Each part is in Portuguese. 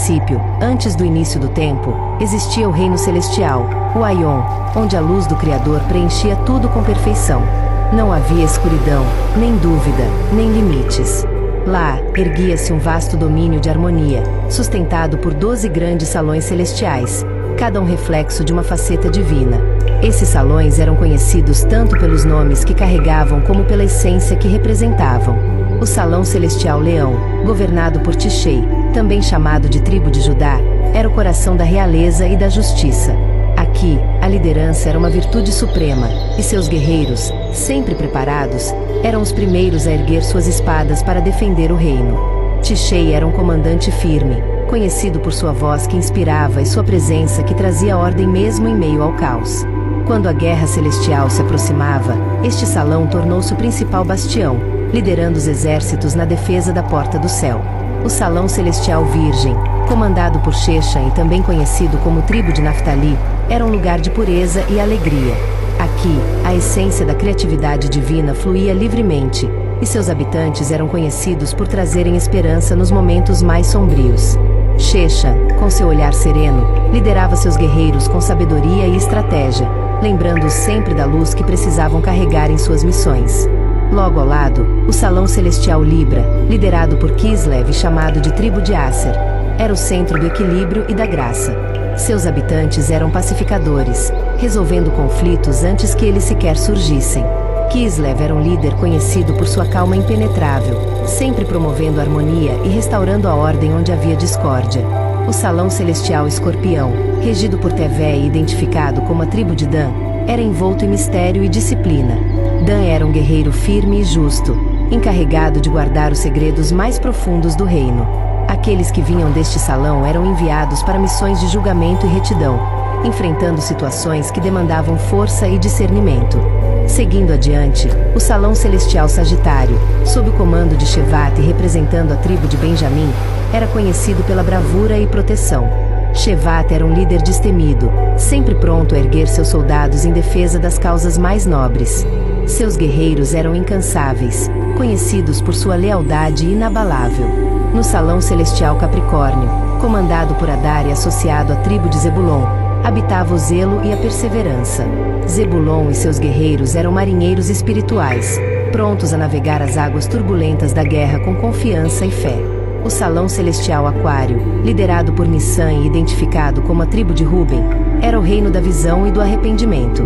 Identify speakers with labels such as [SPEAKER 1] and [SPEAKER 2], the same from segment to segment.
[SPEAKER 1] princípio, antes do início do tempo, existia o reino celestial, o Aion, onde a luz do Criador preenchia tudo com perfeição. Não havia escuridão, nem dúvida, nem limites. Lá, erguia-se um vasto domínio de harmonia, sustentado por 12 grandes salões celestiais, cada um reflexo de uma faceta divina. Esses salões eram conhecidos tanto pelos nomes que carregavam como pela essência que representavam. O Salão Celestial Leão, governado por Tishei, também chamado de Tribo de Judá, era o coração da realeza e da justiça. Aqui, a liderança era uma virtude suprema, e seus guerreiros, sempre preparados, eram os primeiros a erguer suas espadas para defender o reino. Tishei era um comandante firme, conhecido por sua voz que inspirava e sua presença que trazia ordem mesmo em meio ao caos. Quando a guerra celestial se aproximava, este salão tornou-se o principal bastião, liderando os exércitos na defesa da Porta do Céu. O Salão Celestial Virgem, comandado por Sheshan e também conhecido como Tribo de Naftali, era um lugar de pureza e alegria. Aqui, a essência da criatividade divina fluía livremente, e seus habitantes eram conhecidos por trazerem esperança nos momentos mais sombrios. Sheshan, com seu olhar sereno, liderava seus guerreiros com sabedoria e estratégia, lembrando-os sempre da luz que precisavam carregar em suas missões. Logo ao lado, o Salão Celestial Libra, liderado por Kislev e chamado de Tribo de Acer, era o centro do equilíbrio e da graça. Seus habitantes eram pacificadores, resolvendo conflitos antes que eles sequer surgissem. Kislev era um líder conhecido por sua calma impenetrável, sempre promovendo a harmonia e restaurando a ordem onde havia discórdia. O Salão Celestial Escorpião, regido por Tevé e identificado como a Tribo de Dan, era envolto em mistério e disciplina. Dan era um guerreiro firme e justo, encarregado de guardar os segredos mais profundos do reino. Aqueles que vinham deste salão eram enviados para missões de julgamento e retidão, enfrentando situações que demandavam força e discernimento. Seguindo adiante, o Salão Celestial Sagitário, sob o comando de Shevat e representando a tribo de Benjamim, era conhecido pela bravura e proteção. Shevat era um líder destemido, sempre pronto a erguer seus soldados em defesa das causas mais nobres. Seus guerreiros eram incansáveis, conhecidos por sua lealdade inabalável. No Salão Celestial Capricórnio, comandado por Adar e associado à tribo de Zebulon, habitava o zelo e a perseverança. Zebulon e seus guerreiros eram marinheiros espirituais, prontos a navegar as águas turbulentas da guerra com confiança e fé. O Salão Celestial Aquário, liderado por Nissan e identificado como a tribo de Ruben, era o reino da visão e do arrependimento.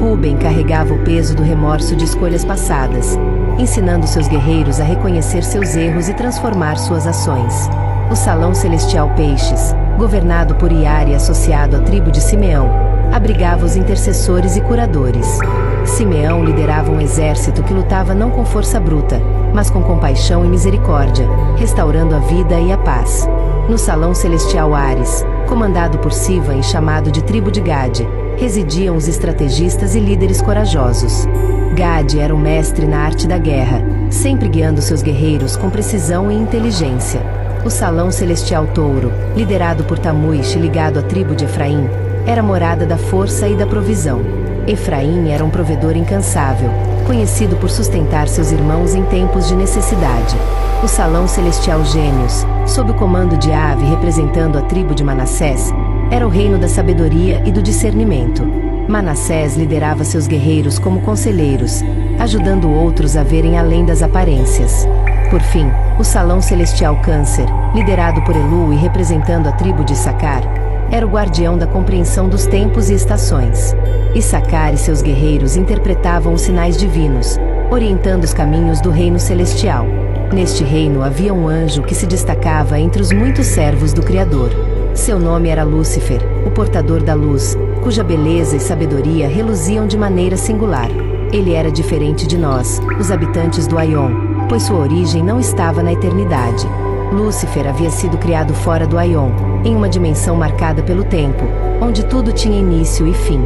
[SPEAKER 1] Ruben carregava o peso do remorso de escolhas passadas, ensinando seus guerreiros a reconhecer seus erros e transformar suas ações. O Salão Celestial Peixes, governado por Iar e associado à tribo de Simeão, abrigava os intercessores e curadores. Simeão liderava um exército que lutava não com força bruta, mas com compaixão e misericórdia, restaurando a vida e a paz. No Salão Celestial Ares, comandado por Siva e chamado de Tribo de Gade, residiam os estrategistas e líderes corajosos. Gade era o mestre na arte da guerra, sempre guiando seus guerreiros com precisão e inteligência. O Salão Celestial Touro, liderado por Tamuish e ligado à tribo de Efraim, era a morada da força e da provisão. Efraim era um provedor incansável, conhecido por sustentar seus irmãos em tempos de necessidade. O Salão Celestial Gêmeos, sob o comando de Ave representando a tribo de Manassés, era o reino da sabedoria e do discernimento. Manassés liderava seus guerreiros como conselheiros, ajudando outros a verem além das aparências. Por fim, o Salão Celestial Câncer, liderado por Elu e representando a tribo de Issacar, era o guardião da compreensão dos tempos e estações. Issacar e seus guerreiros interpretavam os sinais divinos, orientando os caminhos do reino celestial. Neste reino havia um anjo que se destacava entre os muitos servos do Criador. Seu nome era Lúcifer, o portador da luz, cuja beleza e sabedoria reluziam de maneira singular. Ele era diferente de nós, os habitantes do Aion, pois sua origem não estava na eternidade. Lúcifer havia sido criado fora do Aion, em uma dimensão marcada pelo tempo, onde tudo tinha início e fim.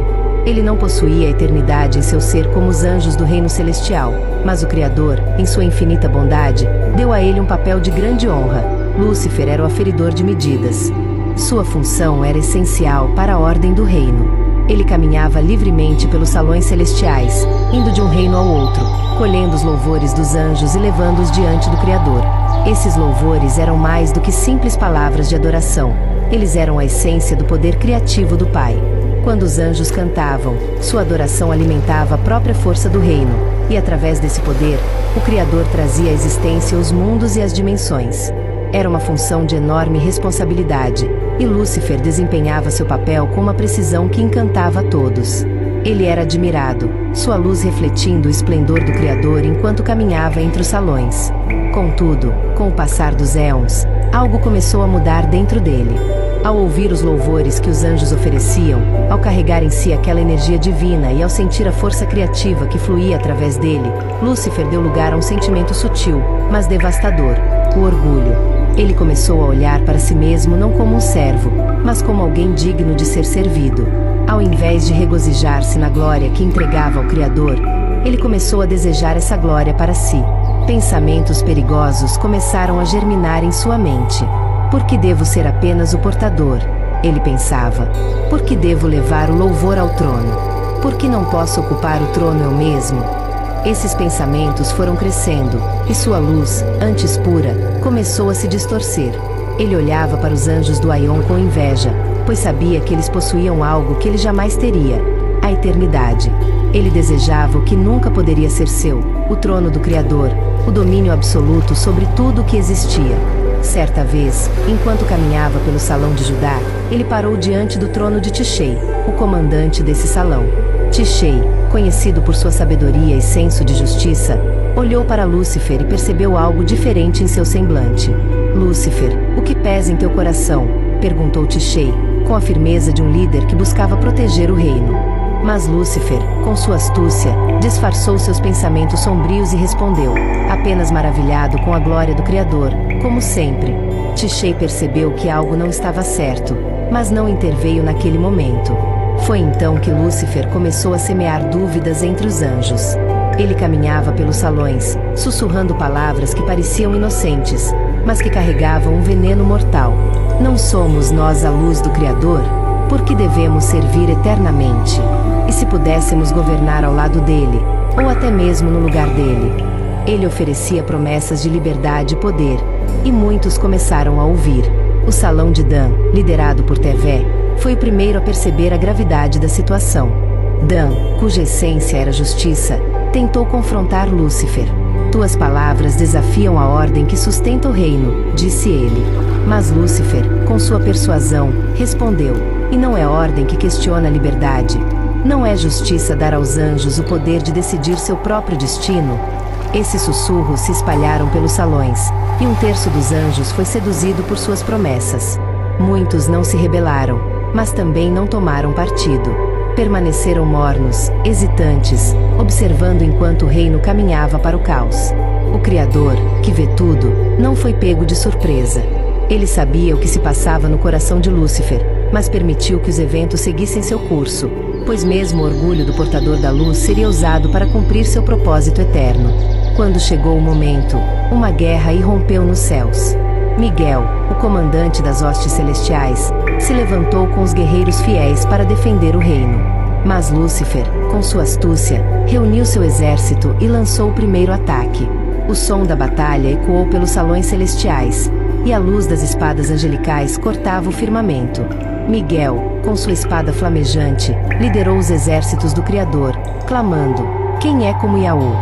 [SPEAKER 1] Ele não possuía a eternidade em seu ser como os anjos do reino celestial, mas o Criador, em sua infinita bondade, deu a ele um papel de grande honra. Lúcifer era o aferidor de medidas. Sua função era essencial para a ordem do reino. Ele caminhava livremente pelos salões celestiais, indo de um reino ao outro, colhendo os louvores dos anjos e levando-os diante do Criador. Esses louvores eram mais do que simples palavras de adoração. Eles eram a essência do poder criativo do Pai. Quando os anjos cantavam, sua adoração alimentava a própria força do reino, e através desse poder, o Criador trazia à existência os mundos e as dimensões. Era uma função de enorme responsabilidade, e Lúcifer desempenhava seu papel com uma precisão que encantava a todos. Ele era admirado, sua luz refletindo o esplendor do Criador enquanto caminhava entre os salões. Contudo, com o passar dos éons, algo começou a mudar dentro dele. Ao ouvir os louvores que os anjos ofereciam, ao carregar em si aquela energia divina e ao sentir a força criativa que fluía através dele, Lúcifer deu lugar a um sentimento sutil, mas devastador: o orgulho. Ele começou a olhar para si mesmo não como um servo, mas como alguém digno de ser servido. Ao invés de regozijar-se na glória que entregava ao Criador, ele começou a desejar essa glória para si. Pensamentos perigosos começaram a germinar em sua mente. Por que devo ser apenas o portador? Ele pensava. Por que devo levar o louvor ao trono? Por que não posso ocupar o trono eu mesmo? Esses pensamentos foram crescendo, e sua luz, antes pura, começou a se distorcer. Ele olhava para os anjos do Aion com inveja, pois sabia que eles possuíam algo que ele jamais teria: a eternidade. Ele desejava o que nunca poderia ser seu: o trono do Criador, o domínio absoluto sobre tudo o que existia. Certa vez, enquanto caminhava pelo salão de Judá, ele parou diante do trono de Tishei, o comandante desse salão. Tishei, conhecido por sua sabedoria e senso de justiça, olhou para Lúcifer e percebeu algo diferente em seu semblante. Lúcifer, o que pesa em teu coração? Perguntou Tishei, com a firmeza de um líder que buscava proteger o reino. Mas Lúcifer, com sua astúcia, disfarçou seus pensamentos sombrios e respondeu, apenas maravilhado com a glória do Criador, como sempre. Tishei percebeu que algo não estava certo, mas não interveio naquele momento. Foi então que Lúcifer começou a semear dúvidas entre os anjos. Ele caminhava pelos salões, sussurrando palavras que pareciam inocentes, mas que carregavam um veneno mortal. Não somos nós a luz do Criador? Por que devemos servir eternamente? E se pudéssemos governar ao lado dele, ou até mesmo no lugar dele? Ele oferecia promessas de liberdade e poder, e muitos começaram a ouvir. O salão de Dan, liderado por Tevé, foi o primeiro a perceber a gravidade da situação. Dan, cuja essência era justiça, tentou confrontar Lúcifer. Tuas palavras desafiam a ordem que sustenta o reino, disse ele. Mas Lúcifer, com sua persuasão, respondeu: e não é ordem que questiona a liberdade? Não é justiça dar aos anjos o poder de decidir seu próprio destino? Esses sussurros se espalharam pelos salões, e um terço dos anjos foi seduzido por suas promessas. Muitos não se rebelaram, mas também não tomaram partido. Permaneceram mornos, hesitantes, observando enquanto o reino caminhava para o caos. O Criador, que vê tudo, não foi pego de surpresa. Ele sabia o que se passava no coração de Lúcifer, mas permitiu que os eventos seguissem seu curso, pois mesmo o orgulho do portador da luz seria usado para cumprir seu propósito eterno. Quando chegou o momento, uma guerra irrompeu nos céus. Miguel, o comandante das hostes celestiais, se levantou com os guerreiros fiéis para defender o reino. Mas Lúcifer, com sua astúcia, reuniu seu exército e lançou o primeiro ataque. O som da batalha ecoou pelos salões celestiais, e a luz das espadas angelicais cortava o firmamento. Miguel, com sua espada flamejante, liderou os exércitos do Criador, clamando: quem é como Yahu?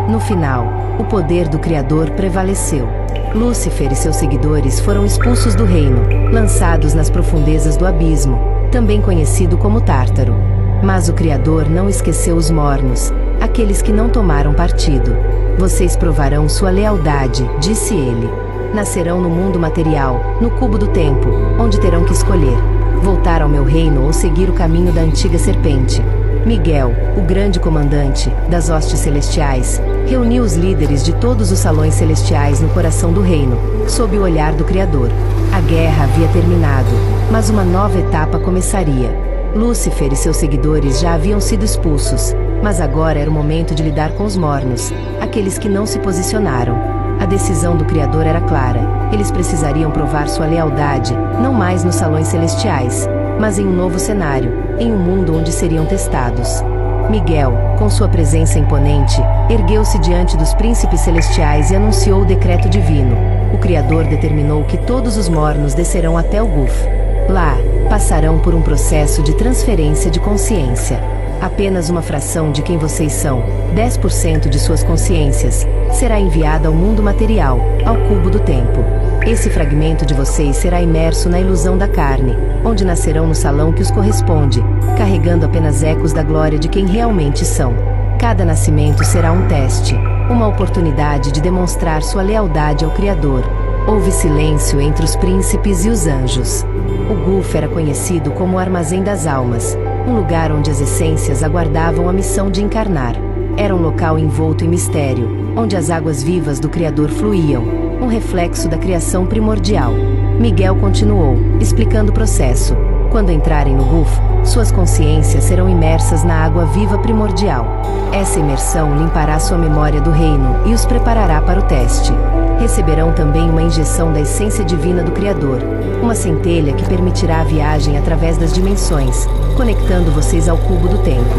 [SPEAKER 1] No final, o poder do Criador prevaleceu. Lúcifer e seus seguidores foram expulsos do reino, lançados nas profundezas do abismo, também conhecido como Tártaro. Mas o Criador não esqueceu os mornos, aqueles que não tomaram partido. Vocês provarão sua lealdade, disse ele. Nascerão no mundo material, no cubo do tempo, onde terão que escolher: voltar ao meu reino ou seguir o caminho da antiga serpente. Miguel, o grande comandante das hostes celestiais, reuniu os líderes de todos os salões celestiais no coração do reino, sob o olhar do Criador. A guerra havia terminado, mas uma nova etapa começaria. Lúcifer e seus seguidores já haviam sido expulsos, mas agora era o momento de lidar com os mornos, aqueles que não se posicionaram. A decisão do Criador era clara: eles precisariam provar sua lealdade, não mais nos salões celestiais, mas em um novo cenário, em um mundo onde seriam testados. Miguel, com sua presença imponente, ergueu-se diante dos príncipes celestiais e anunciou o decreto divino: o Criador determinou que todos os mornos descerão até o Guf. Lá, passarão por um processo de transferência de consciência. Apenas uma fração de quem vocês são, 10% de suas consciências, será enviada ao mundo material, ao cubo do tempo. Esse fragmento de vocês será imerso na ilusão da carne, onde nascerão no salão que os corresponde, carregando apenas ecos da glória de quem realmente são. Cada nascimento será um teste, uma oportunidade de demonstrar sua lealdade ao Criador. Houve silêncio entre os príncipes e os anjos. O Guf era conhecido como o Armazém das Almas, um lugar onde as essências aguardavam a missão de encarnar. Era um local envolto em mistério, onde as águas vivas do Criador fluíam, um reflexo da criação primordial. Miguel continuou, explicando o processo. Quando entrarem no Guf, suas consciências serão imersas na água viva primordial. Essa imersão limpará sua memória do reino e os preparará para o teste. Receberão também uma injeção da essência divina do Criador, uma centelha que permitirá a viagem através das dimensões, conectando vocês ao cubo do tempo.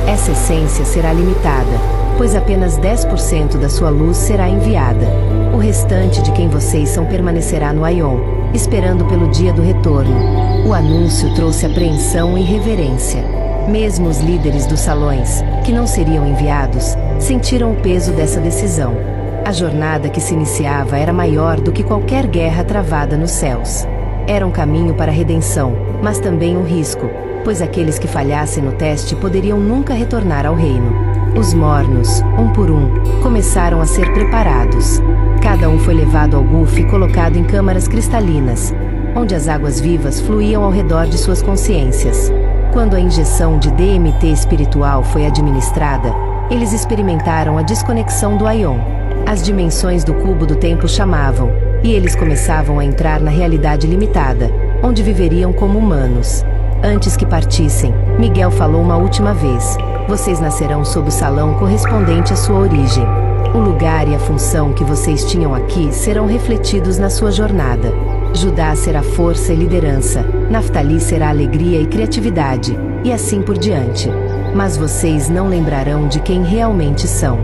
[SPEAKER 1] Essa essência será limitada, pois apenas 10% da sua luz será enviada. O restante de quem vocês são permanecerá no Aion, esperando pelo dia do retorno. O anúncio trouxe apreensão e reverência. Mesmo os líderes dos salões, que não seriam enviados, sentiram o peso dessa decisão. A jornada que se iniciava era maior do que qualquer guerra travada nos céus. Era um caminho para a redenção, mas também um risco, pois aqueles que falhassem no teste poderiam nunca retornar ao reino. Os mornos, um por um, começaram a ser preparados. Cada um foi levado ao Guf e colocado em câmaras cristalinas, onde as águas vivas fluíam ao redor de suas consciências. Quando a injeção de DMT espiritual foi administrada, eles experimentaram a desconexão do Aion. As dimensões do cubo do tempo chamavam, e eles começavam a entrar na realidade limitada, onde viveriam como humanos. Antes que partissem, Miguel falou uma última vez: vocês nascerão sob o salão correspondente à sua origem. O lugar e a função que vocês tinham aqui serão refletidos na sua jornada. Judá será força e liderança, Naftali será alegria e criatividade, e assim por diante. Mas vocês não lembrarão de quem realmente são.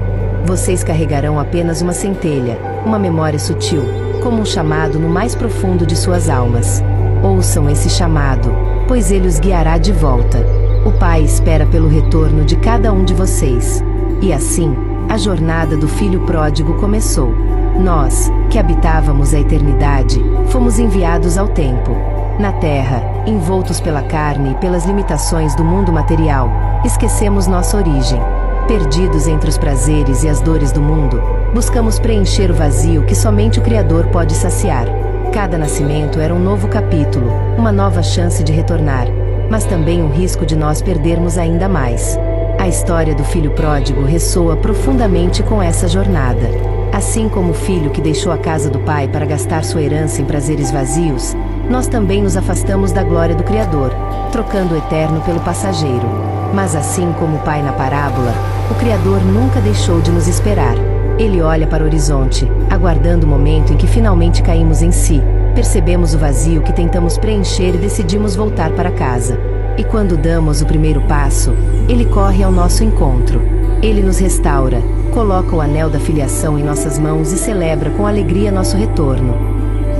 [SPEAKER 1] Vocês carregarão apenas uma centelha, uma memória sutil, como um chamado no mais profundo de suas almas. Ouçam esse chamado, pois ele os guiará de volta. O Pai espera pelo retorno de cada um de vocês. E assim, a jornada do Filho Pródigo começou. Nós, que habitávamos a eternidade, fomos enviados ao tempo. Na Terra, envoltos pela carne e pelas limitações do mundo material, esquecemos nossa origem. Perdidos entre os prazeres e as dores do mundo, buscamos preencher o vazio que somente o Criador pode saciar. Cada nascimento era um novo capítulo, uma nova chance de retornar, mas também um risco de nós perdermos ainda mais. A história do filho pródigo ressoa profundamente com essa jornada. Assim como o filho que deixou a casa do pai para gastar sua herança em prazeres vazios, nós também nos afastamos da glória do Criador, trocando o eterno pelo passageiro. Mas assim como o pai na parábola, o Criador nunca deixou de nos esperar. Ele olha para o horizonte, aguardando o momento em que finalmente caímos em si, percebemos o vazio que tentamos preencher e decidimos voltar para casa. E quando damos o primeiro passo, Ele corre ao nosso encontro. Ele nos restaura, coloca o anel da filiação em nossas mãos e celebra com alegria nosso retorno.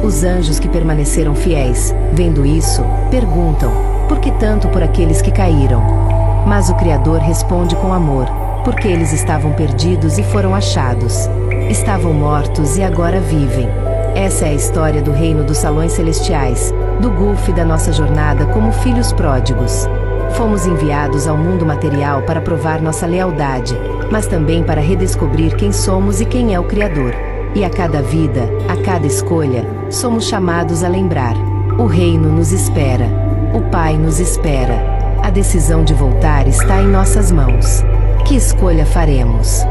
[SPEAKER 1] Os anjos que permaneceram fiéis, vendo isso, perguntam: por que tanto por aqueles que caíram? Mas o Criador responde com amor: porque eles estavam perdidos e foram achados. Estavam mortos e agora vivem. Essa é a história do reino dos salões celestiais, do Guf e da nossa jornada como filhos pródigos. Fomos enviados ao mundo material para provar nossa lealdade, mas também para redescobrir quem somos e quem é o Criador. E a cada vida, a cada escolha, somos chamados a lembrar: o reino nos espera, o Pai nos espera. A decisão de voltar está em nossas mãos. Que escolha faremos?